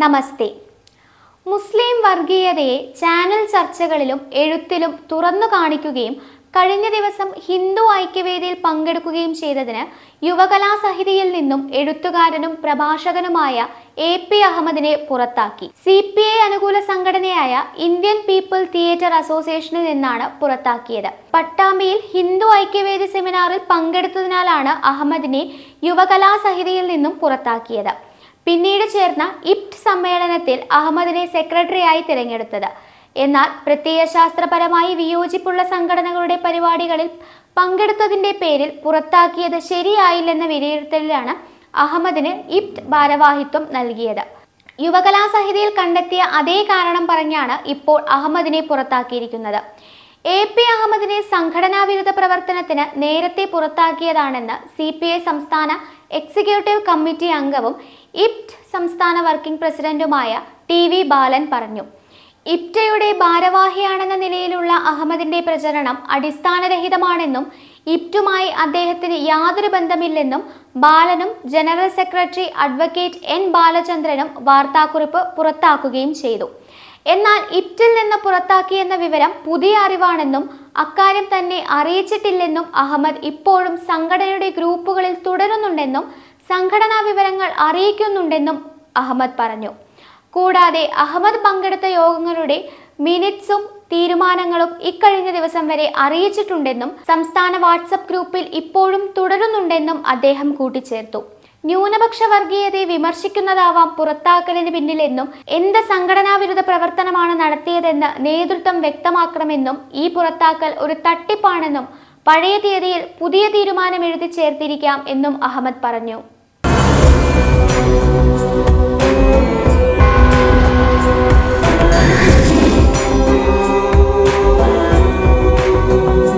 നമസ്തേ. മുസ്ലിം വർഗീയതയെ channel ചർച്ചകളിലും എഴുത്തിലും തുറന്നു കാണിക്കുകയും കഴിഞ്ഞ ദിവസം ഹിന്ദു ഐക്യവേദിയിൽ പങ്കെടുക്കുകയും ചെയ്തതിന് യുവകലാസഹിതിയിൽ നിന്നും എഴുത്തുകാരനും പ്രഭാഷകനുമായ AP അഹമ്മദിനെ പുറത്താക്കി. CPI അനുകൂല സംഘടനയായ ഇന്ത്യൻ പീപ്പിൾ തിയേറ്റർ അസോസിയേഷനിൽ നിന്നാണ് പുറത്താക്കിയത്. പട്ടാമ്പിയിൽ ഹിന്ദു ഐക്യവേദി സെമിനാറിൽ പങ്കെടുത്തതിനാലാണ് അഹമ്മദിനെ യുവകലാസഹിതിയിൽ നിന്നും പുറത്താക്കിയത്. പിന്നീട് ചേർന്ന ഇപ്റ്റ് സമ്മേളനത്തിൽ അഹമ്മദിനെ സെക്രട്ടറിയായി തിരഞ്ഞെടുത്തത്. എന്നാൽ പ്രത്യയശാസ്ത്രപരമായി വിയോജിപ്പുള്ള സംഘടനകളുടെ പരിപാടികളിൽ പങ്കെടുത്തതിന്റെ പേരിൽ പുറത്താക്കിയത് ശരിയായില്ലെന്ന വിലയിരുത്തലിലാണ് അഹമ്മദിന് ഇപ്റ്റ് ഭാരവാഹിത്വം നൽകിയത്. യുവകലാസഹിതിയിൽ കണ്ടെത്തിയ അതേ കാരണം പറഞ്ഞാണ് ഇപ്പോൾ അഹമ്മദിനെ പുറത്താക്കിയിരിക്കുന്നത്. AP അഹമ്മദിനെ സംഘടനാ വിരുദ്ധ പ്രവർത്തനത്തിന് നേരത്തെ പുറത്താക്കിയതാണെന്ന് CPI സംസ്ഥാന എക്സിക്യൂട്ടീവ് കമ്മിറ്റി അംഗവും ഇപ്റ്റ് സംസ്ഥാന വർക്കിംഗ് പ്രസിഡന്റുമായ TV ബാലൻ പറഞ്ഞു. ഇപ്റ്റയുടെ ഭാരവാഹിയാണെന്ന നിലയിലുള്ള അഹമ്മദിന്റെ പ്രചരണം അടിസ്ഥാനരഹിതമാണെന്നും ഇപ്റ്റുമായി അദ്ദേഹത്തിന് യാതൊരു ബന്ധമില്ലെന്നും ബാലനും ജനറൽ സെക്രട്ടറി അഡ്വക്കേറ്റ് N ബാലചന്ദ്രനും വാർത്താക്കുറിപ്പ് പുറത്താക്കുകയും ചെയ്തു. എന്നാൽ ഇപ്റ്റിൽ നിന്ന് പുറത്താക്കിയെന്ന വിവരം പുതിയ അറിവാണെന്നും അക്കാര്യം തന്നെ അറിയിച്ചിട്ടില്ലെന്നും അഹമ്മദ് ഇപ്പോഴും സംഘടനയുടെ ഗ്രൂപ്പുകളിൽ തുടരുന്നുണ്ടെന്നും സംഘടനാ വിവരങ്ങൾ അറിയിക്കുന്നുണ്ടെന്നും അഹമ്മദ് പറഞ്ഞു. കൂടാതെ അഹമ്മദ് പങ്കെടുത്ത യോഗങ്ങളുടെ മിനിറ്റ്സും തീരുമാനങ്ങളും ഇക്കഴിഞ്ഞ ദിവസം വരെ അറിയിച്ചിട്ടുണ്ടെന്നും സംസ്ഥാന വാട്സപ്പ് ഗ്രൂപ്പിൽ ഇപ്പോഴും തുടരുന്നുണ്ടെന്നും അദ്ദേഹം കൂട്ടിച്ചേർത്തു. ന്യൂനപക്ഷ വർഗീയതയെ വിമർശിക്കുന്നതാവാം പുറത്താക്കലിന് പിന്നിലെന്നും എന്ത് സംഘടനാ വിരുദ്ധ പ്രവർത്തനമാണ് നടത്തിയതെന്ന് നേതൃത്വം വ്യക്തമാക്കണമെന്നും ഈ പുറത്താക്കൽ ഒരു തട്ടിപ്പാണെന്നും പഴയ തീയതിയിൽ പുതിയ തീരുമാനം എഴുതി ചേർത്തിരിക്കാം എന്നും അഹമ്മദ് പറഞ്ഞു.